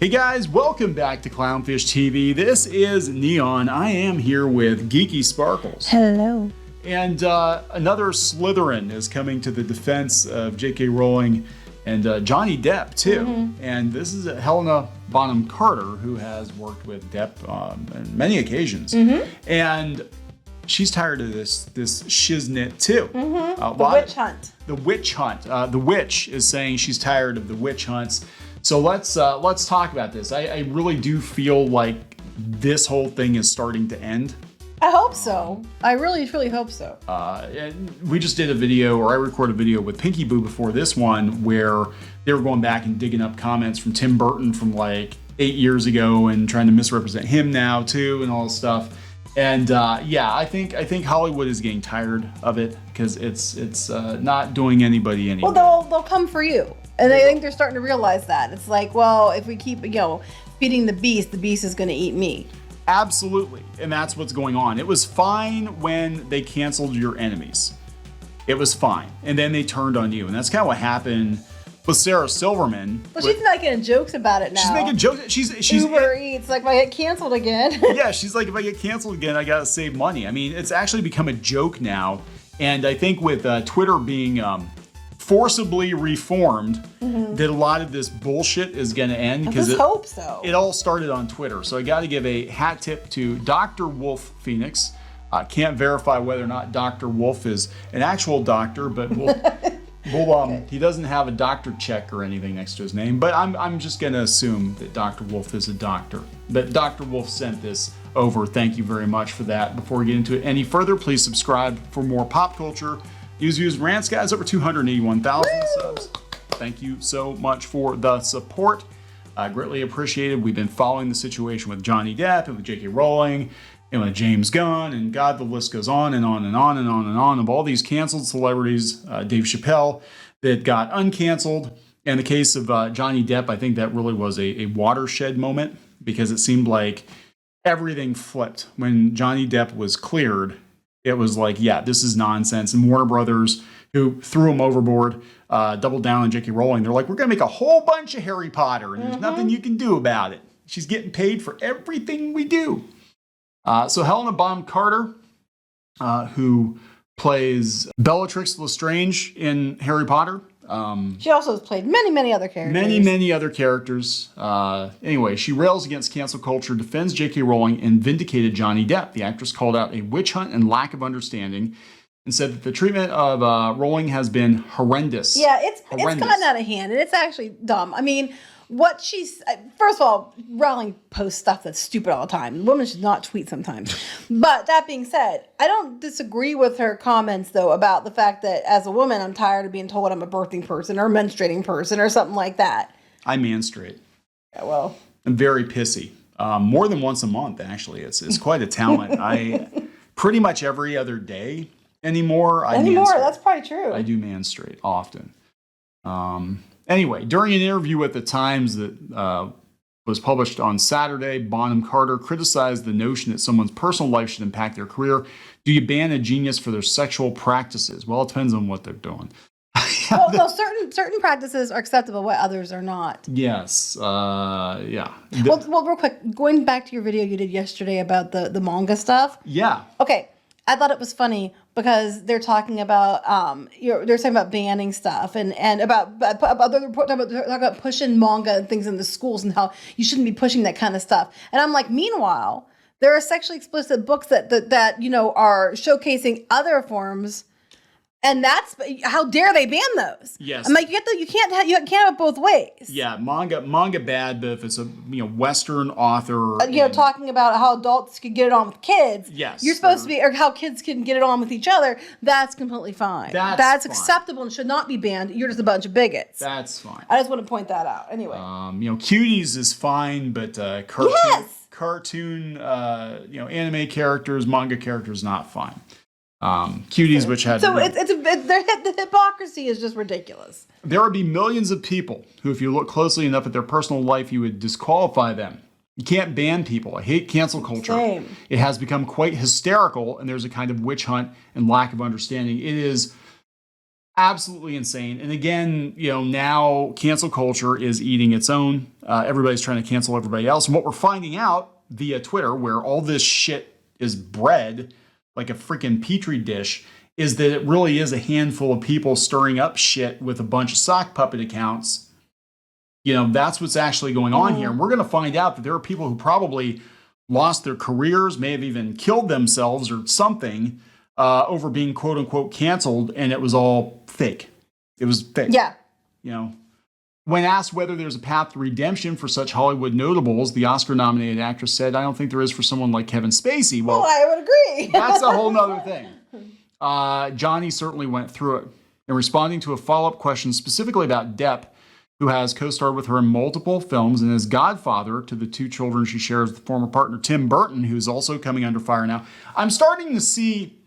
Hey guys, welcome back to Clownfish TV. This is Neon. I am here with Geeky Sparkles. Hello. And another Slytherin is coming to the defense of J.K. Rowling and Johnny Depp too. Mm-hmm. And this is Helena Bonham Carter, who has worked with Depp on many occasions. Mm-hmm. And she's tired of this shiznit too. Mm-hmm. The witch hunt. The witch hunt. The witch is saying she's tired of the witch hunts. So let's talk about this. I really do feel like this whole thing is starting to end. I hope so. I really hope so. And we just did a video, or I recorded a video with Pinky Boo before this one, where they were going back and digging up comments from Tim Burton from like 8 years ago and trying to misrepresent him now too, and all this stuff. And yeah, I think Hollywood is getting tired of it because it's not doing anybody any. Well, they'll come for you. And I think they're starting to realize that. It's like, well, if we keep, feeding the beast is going to eat me. Absolutely. And that's what's going on. It was fine when they canceled your enemies. It was fine. And then they turned on you. And that's kind of what happened with Sarah Silverman. Well, she's making jokes about it now. She's making jokes. She's Uber Eats, like, if I get canceled again. Yeah, she's like, if I get canceled again, I got to save money. I mean, it's actually become a joke now. And I think with Twitter being forcibly reformed, that a lot of this bullshit is going to end. I just hope so. It all started on Twitter. So I got to give a hat tip to Dr. Wolf Phoenix. Can't verify whether or not Dr. Wolf is an actual doctor, but he doesn't have a doctor check or anything next to his name. But I'm just going to assume that Dr. Wolf is a doctor. But Dr. Wolf sent this over. Thank you very much for that. Before we get into it any further, please subscribe for more pop culture news, views, and rants, guys. Over 281,000 subs. Thank you so much for the support. Greatly appreciated. We've been following the situation with Johnny Depp and with J.K. Rowling and with James Gunn, and God, the list goes on and on and on and on and on of all these canceled celebrities. Dave Chappelle that got uncanceled. In the case of Johnny Depp, I think that really was a watershed moment because it seemed like everything flipped when Johnny Depp was cleared. It was like, yeah, this is nonsense. And Warner Brothers, who threw him overboard, doubled down on J.K. Rowling. They're like, we're going to make a whole bunch of Harry Potter, and there's nothing you can do about it. She's getting paid for everything we do. So Helena Bonham Carter, who plays Bellatrix Lestrange in Harry Potter. She also has played many other characters. Many other characters. Anyway, she rails against cancel culture, defends J.K. Rowling, and vindicated Johnny Depp. The actress called out a witch hunt and lack of understanding and said that the treatment of Rowling has been horrendous. Yeah, it's gotten out of hand, and it's actually dumb. I mean, what she's... First of all, Rowling posts stuff that's stupid all the time. Women should not tweet sometimes. But that being said, I don't disagree with her comments, though, about the fact that as a woman, I'm tired of being told I'm a birthing person or a menstruating person or something like that. I menstruate. Yeah, well... I'm very pissy. More than once a month, actually. It's quite a talent. I pretty much every other day anymore. That's probably true. I do menstruate often. Anyway, during an interview with The Times that was published on Saturday, Bonham Carter criticized the notion that someone's personal life should impact their career. Do you ban a genius for their sexual practices? Well, it depends on what they're doing. Well, no, certain practices are acceptable, what others are not. Yes. Yeah. Well, real quick, going back to your video you did yesterday about the manga stuff. Yeah. Okay. I thought it was funny because they're talking about they're talking about banning stuff and about pushing manga and things in the schools and how you shouldn't be pushing that kind of stuff. And I'm like, meanwhile, there are sexually explicit books that are showcasing other forms. And that's how dare they ban those? Yes, I'm like, you can't have it both ways. Yeah, manga bad, but if it's a Western author, talking about how adults can get it on with kids. Yes, you're supposed to be, or how kids can get it on with each other. That's completely fine. That's fine. Acceptable and should not be banned. You're just a bunch of bigots. That's fine. I just want to point that out. Anyway, cuties is fine, but cartoon, anime characters, manga characters, not fine. Cuties, which had... So the hypocrisy is just ridiculous. There would be millions of people who, if you look closely enough at their personal life, you would disqualify them. You can't ban people. I hate cancel culture. Same. It has become quite hysterical, and there's a kind of witch hunt and lack of understanding. It is absolutely insane. And again, now cancel culture is eating its own. everybody's trying to cancel everybody else. And what we're finding out via Twitter, where all this shit is bred like a freaking petri dish, is that it really is a handful of people stirring up shit with a bunch of sock puppet accounts. You know, that's what's actually going on here. And we're going to find out that there are people who probably lost their careers, may have even killed themselves or something over being quote unquote canceled. And it was all fake. It was fake. Yeah. You know, when asked whether there's a path to redemption for such Hollywood notables, the Oscar-nominated actress said, "I don't think there is for someone like Kevin Spacey." Well, I would agree. That's a whole nother thing. Johnny certainly went through it. In responding to a follow-up question specifically about Depp, who has co-starred with her in multiple films and is godfather to the 2 children she shares with former partner Tim Burton, who's also coming under fire now. I'm starting to see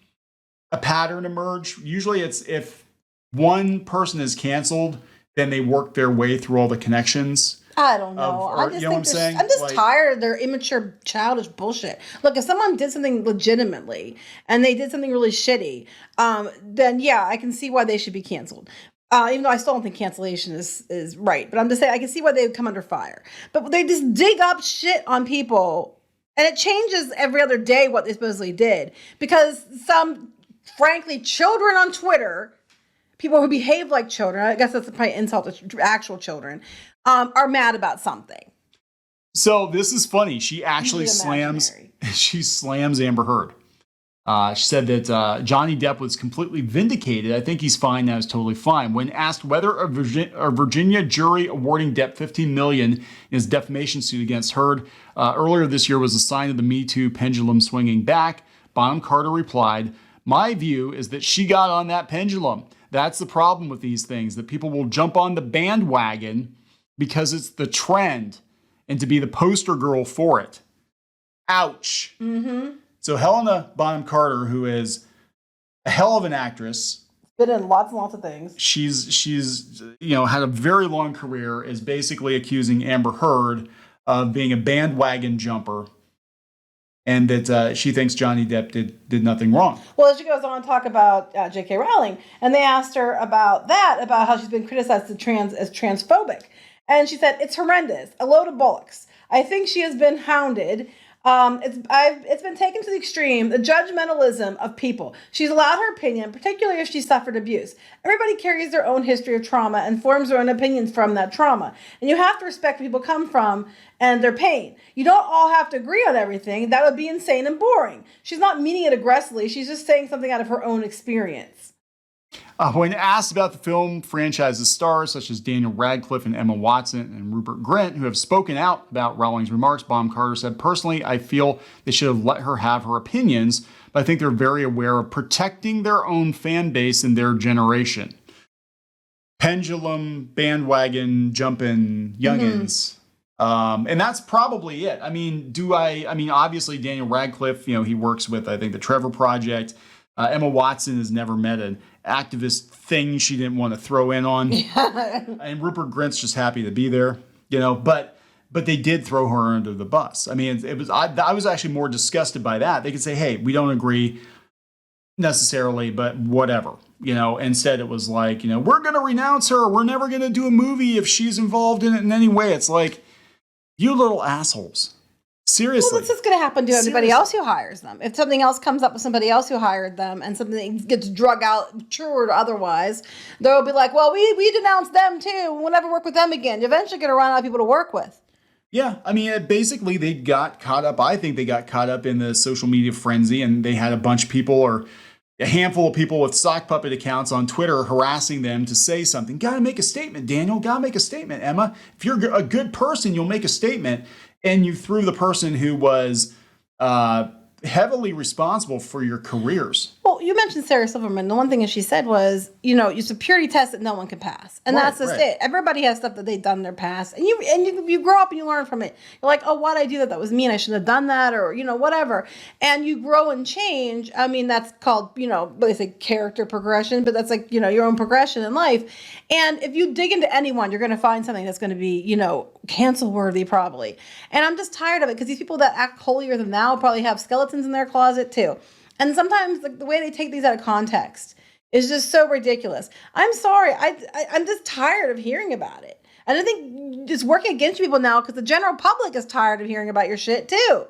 a pattern emerge. Usually it's if one person is canceled, then they work their way through all the connections. I don't know. I just think I'm just tired of their immature, childish bullshit. Look, if someone did something legitimately and they did something really shitty, then yeah, I can see why they should be canceled. Even though I still don't think cancellation is right. But I'm just saying I can see why they would come under fire. But they just dig up shit on people, and it changes every other day what they supposedly did. Because some, frankly, children on Twitter, people who behave like children, I guess that's probably insult to actual children, are mad about something. So this is funny. She actually slams Amber Heard. She said that Johnny Depp was completely vindicated. I think he's fine now. He's totally fine. When asked whether a Virginia jury awarding Depp $15 million in his defamation suit against Heard earlier this year was a sign of the MeToo pendulum swinging back, Bonham Carter replied, "My view is that she got on that pendulum. That's the problem with these things, that people will jump on the bandwagon because it's the trend and to be the poster girl for it." Ouch. Mm-hmm. So Helena Bonham Carter, who is a hell of an actress, been in lots and lots of things. She's had a very long career, is basically accusing Amber Heard of being a bandwagon jumper, and that she thinks Johnny Depp did nothing wrong. Well, she goes on to talk about J.K. Rowling, and they asked her about how she's been criticized as transphobic. And she said, "It's horrendous, a load of bollocks. I think she has been hounded. It's been taken to the extreme, the judgmentalism of people. She's allowed her opinion, particularly if she suffered abuse. Everybody carries their own history of trauma and forms their own opinions from that trauma. And you have to respect where people come from and their pain. You don't all have to agree on everything. That would be insane and boring." She's not meaning it aggressively. She's just saying something out of her own experience. When asked about the film franchise's stars, such as Daniel Radcliffe and Emma Watson and Rupert Grint, who have spoken out about Rowling's remarks, Bonham Carter said, "Personally, I feel they should have let her have her opinions, but I think they're very aware of protecting their own fan base and their generation." Pendulum, bandwagon, jumping youngins. Mm-hmm. And that's probably it. I mean, obviously Daniel Radcliffe, he works with, I think, the Trevor Project. Emma Watson has never met an activist thing she didn't want to throw in on. And Rupert Grint's just happy to be there, but they did throw her under the bus. I mean, I was actually more disgusted by that. They could say, "Hey, we don't agree necessarily, but whatever." Instead it was like, "We're going to renounce her. We're never going to do a movie if she's involved in it in any way." It's like, you little assholes. Seriously. Well, this is going to happen to everybody else who hires them. If something else comes up with somebody else who hired them and something gets drug out, true or otherwise, they'll be like, "Well, we denounce them too. We'll never work with them again." You're eventually going to run out of people to work with. Yeah. I mean, basically they got caught up. I think they got caught up in the social media frenzy, and they had a bunch of people, or a handful of people with sock puppet accounts on Twitter harassing them to say something. "Got to make a statement, Daniel. Got to make a statement, Emma. If you're a good person, you'll make a statement." And you threw the person who was heavily responsible for your careers. Well, you mentioned Sarah Silverman. The one thing that she said was, it's a purity test that no one can pass. And that's just it. Everybody has stuff that they've done in their past. And you grow up and you learn from it. You're like, "Oh, why'd I do that? That was mean. I shouldn't have done that," or, whatever. And you grow and change. I mean, that's called, they say character progression, but that's like, your own progression in life. And if you dig into anyone, you're going to find something that's going to be, cancel worthy probably. And I'm just tired of it because these people that act holier than thou probably have skeletons in their closet too. And sometimes the way they take these out of context is just so ridiculous. I'm sorry. I'm just tired of hearing about it. And I think it's working against people now because the general public is tired of hearing about your shit too.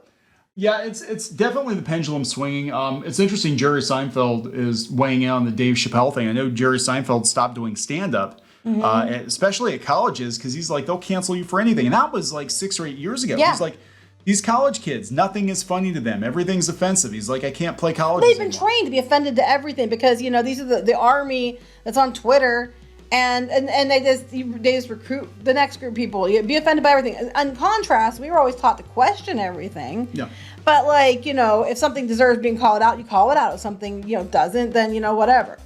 Yeah, it's definitely the pendulum swinging. It's interesting. Jerry Seinfeld is weighing in on the Dave Chappelle thing. I know Jerry Seinfeld stopped doing stand-up, especially at colleges, because he's like, they'll cancel you for anything. And that was like 6 or 8 years ago. Yeah. He's like, these college kids, nothing is funny to them. Everything's offensive. He's like, I can't play college. They've been trained to be offended to everything because, these are the army that's on Twitter. And they just recruit the next group of people. You be offended by everything. In contrast, we were always taught to question everything. Yeah. But if something deserves being called out, you call it out. If something doesn't, then whatever.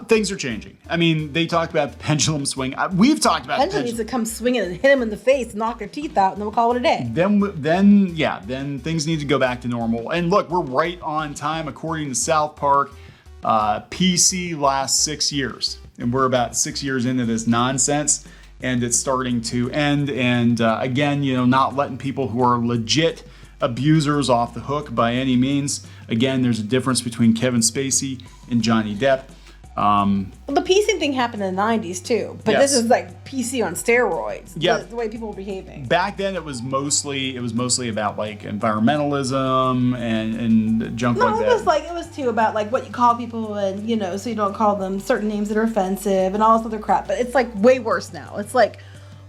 Things are changing. I mean, they talked about the pendulum swing. We've talked about Pendulum needs to come swinging and hit them in the face, knock their teeth out, and then we'll call it a day. Then things need to go back to normal. And look, we're right on time according to South Park. PC lasts 6 years. And we're about 6 years into this nonsense, and it's starting to end. And again, not letting people who are legit abusers off the hook by any means. Again, there's a difference between Kevin Spacey and Johnny Depp. Well, the PC thing happened in the 90s too, but Yes. this is like PC on steroids. Yeah. The way people were behaving. Back then, it was mostly about like environmentalism and junk like that. It was too about like what you call people and so you don't call them certain names that are offensive and all this other crap. But it's like way worse now. It's like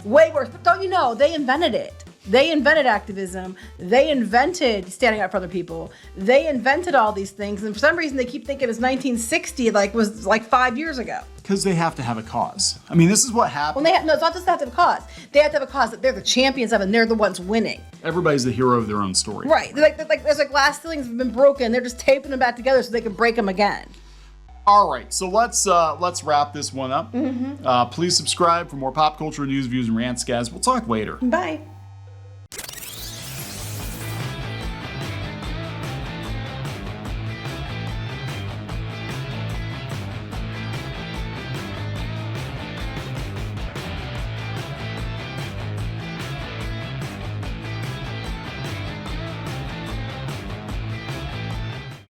way worse. But don't you know they invented it? They invented activism. They invented standing up for other people. They invented all these things, and for some reason they keep thinking it's 1960, was 5 years ago. Because they have to have a cause. I mean, this is what happened. Well, it's not just to have a cause. They have to have a cause that they're the champions of, and they're the ones winning. Everybody's the hero of their own story. Right. There's glass ceilings have been broken. They're just taping them back together so they can break them again. All right, so let's wrap this one up. Please subscribe for more pop culture news, views, and rants, guys. We'll talk later. Bye.